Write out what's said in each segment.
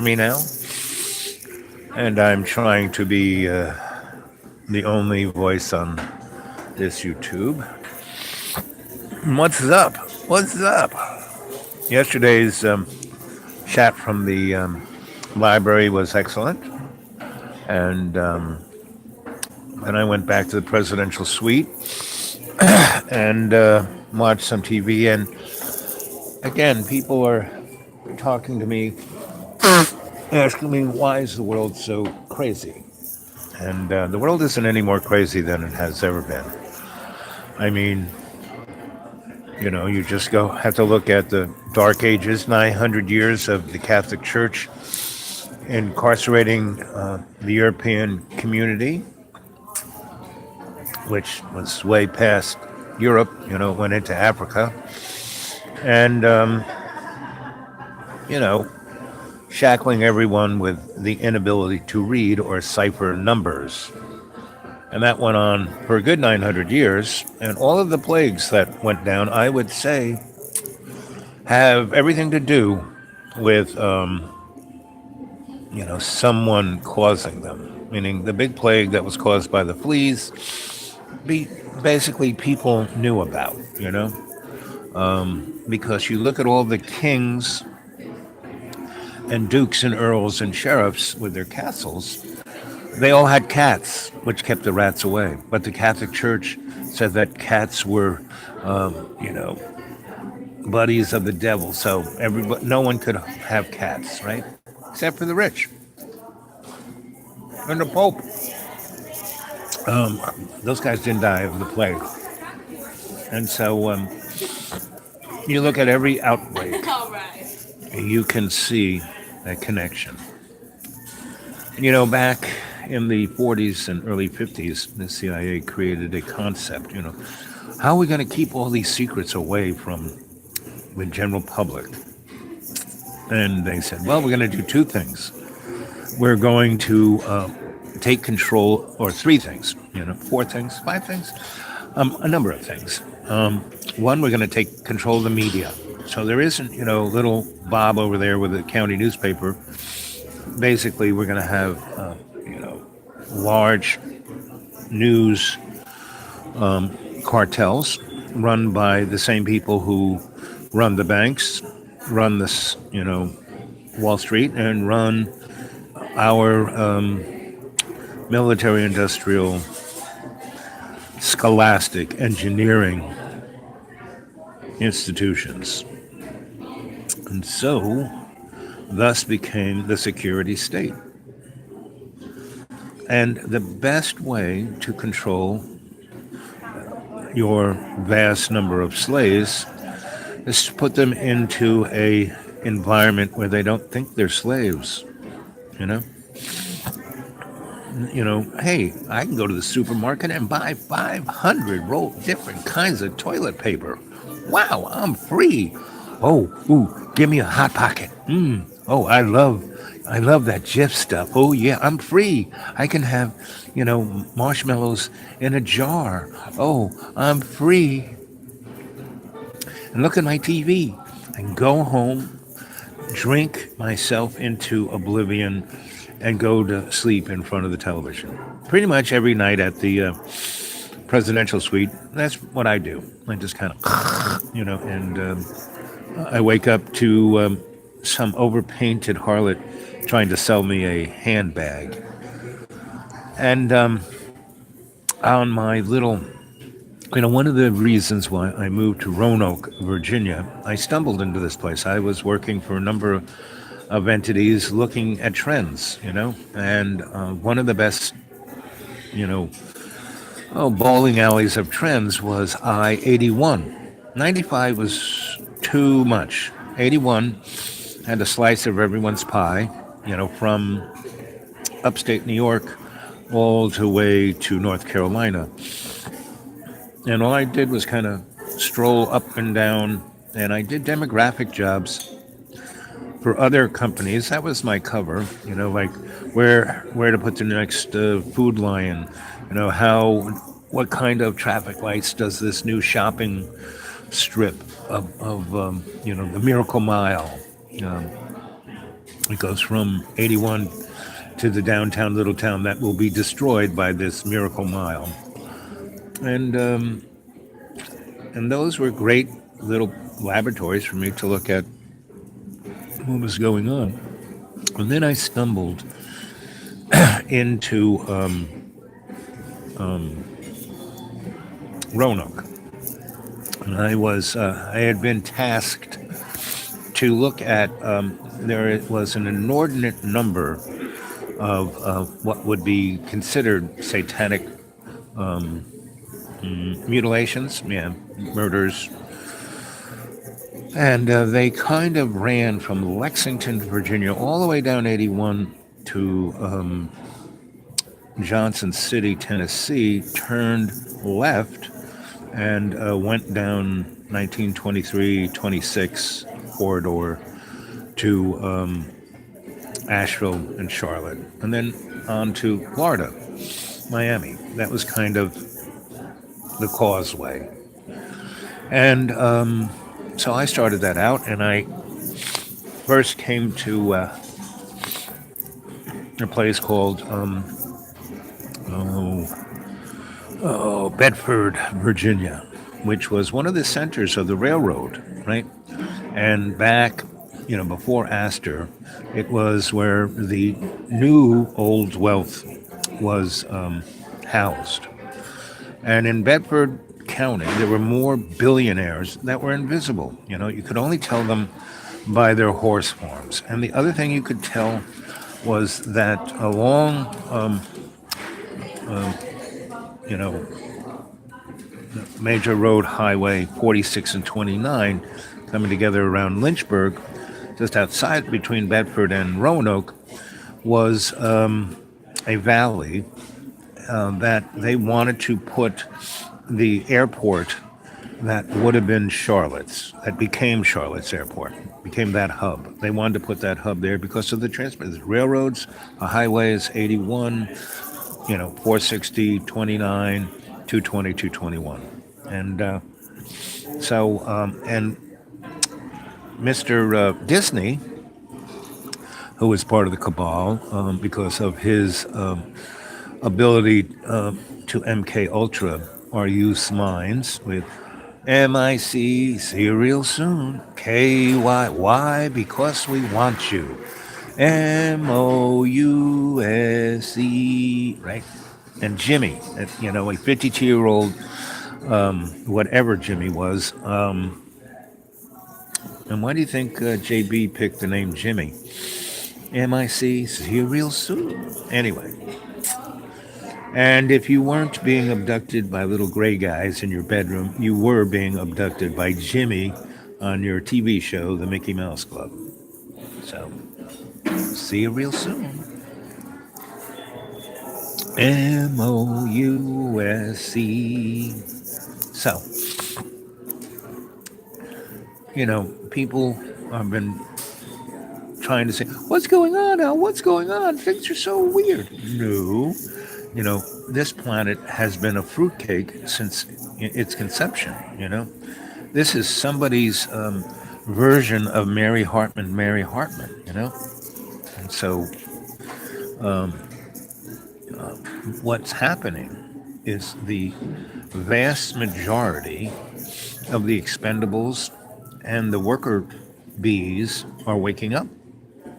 me now? And I'm trying to be the only voice on this YouTube. What's up? What's up? Yesterday's chat from the library was excellent. And then I went back to the presidential suite and watched some TV. And again, people are talking to me, asking me, why is the world so crazy? And the world isn't any more crazy than it has ever been. I mean, you just have to look at the Dark Ages, 900 years of the Catholic Church incarcerating the European community, which was way past Europe, went into Africa. And, shackling everyone with the inability to read or cipher numbers. And that went on for a good 900 years. And all of the plagues that went down, I would say, have everything to do with, someone causing them. Meaning the big plague that was caused by the fleas, basically people knew about, because you look at all the kings and dukes and earls and sheriffs with their castles, they all had cats, which kept the rats away. But the Catholic Church said that cats were, buddies of the devil. So no one could have cats, right? Except for the rich and the Pope. Those guys didn't die of the plague. And so you look at every outbreak, you can see a connection. Back in the 40s and early 50s, the CIA created a concept, how are we going to keep all these secrets away from the general public? And they said, well, we're going to do two things. We're going to take control, or three things, 4 things, 5 things, a number of things. One, we're going to take control of the media. So there isn't, little Bob over there with the county newspaper. Basically, we're going to have, large news cartels run by the same people who run the banks, run this, Wall Street, and run our military-industrial, scholastic, engineering institutions. And so, thus became the security state. And the best way to control your vast number of slaves is to put them into a environment where they don't think they're slaves. Hey, I can go to the supermarket and buy 500 different kinds of toilet paper. Wow, I'm free. Give me a Hot Pocket. Oh, I love that Jif stuff. Oh, yeah, I'm free. I can have, marshmallows in a jar. Oh, I'm free. And look at my TV. And go home, drink myself into oblivion, and go to sleep in front of the television. Pretty much every night at the presidential suite, that's what I do. I just kind of, and I wake up to some overpainted harlot trying to sell me a handbag. And on my little, one of the reasons why I moved to Roanoke, Virginia, I stumbled into this place. I was working for a number of entities looking at trends, and one of the best, bowling alleys of trends was I-81. 95 was too much. 81 had a slice of everyone's pie, from upstate New York all the way to North Carolina. And all I did was kind of stroll up and down, and I did demographic jobs for other companies. That was my cover, like where to put the next food line, what kind of traffic lights does this new shopping strip of the Miracle Mile It goes from 81 to the downtown little town that will be destroyed by this Miracle Mile. And and those were great little laboratories for me to look at what was going on. And then I stumbled into Roanoke. And I had been tasked to look at, there was an inordinate number of what would be considered satanic mutilations, yeah, murders. And they kind of ran from Lexington, Virginia, all the way down 81 to Johnson City, Tennessee, turned left and went down 1923-26 corridor to Asheville and Charlotte, and then on to Florida, Miami. That was kind of the causeway. And so I started that out, and I first came to a place called Bedford, Virginia, which was one of the centers of the railroad, right? And back, before Astor, it was where the new old wealth was housed. And in Bedford County, there were more billionaires that were invisible. You could only tell them by their horse farms. And the other thing you could tell was that along, major road highway 46 and 29, coming together around Lynchburg, just outside between Bedford and Roanoke, was a valley that they wanted to put the airport that would have been Charlotte's, that became Charlotte's Airport, became that hub. They wanted to put that hub there because of the transport, the railroads, the highways, 81, 460, 29, 220, 221. And and Mr. Disney, who was part of the cabal because of his ability to MK Ultra or use minds with MIC, see you real soon, KY, why? Because we want you, MOUSE, right? And Jimmy, a 52-year-old, whatever Jimmy was. And why do you think JB picked the name Jimmy? MIC, see you real soon. Anyway. And if you weren't being abducted by little gray guys in your bedroom, you were being abducted by Jimmy on your TV show, The Mickey Mouse Club. So, see you real soon. MOUSE. So, people have been trying to say, what's going on, Al? What's going on? Things are so weird. No. This planet has been a fruitcake since its conception, This is somebody's version of Mary Hartman, And so what's happening is the vast majority of the expendables and the worker bees are waking up.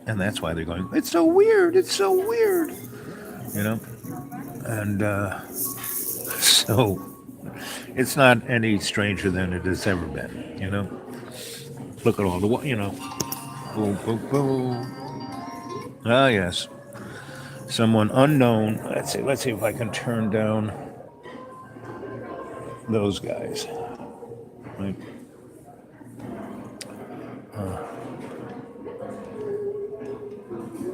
And that's why they're going, it's so weird, And so it's not any stranger than it has ever been, Look at all the, boom, boom, boom. Ah, yes. Someone unknown. Let's see if I can turn down those guys. Right?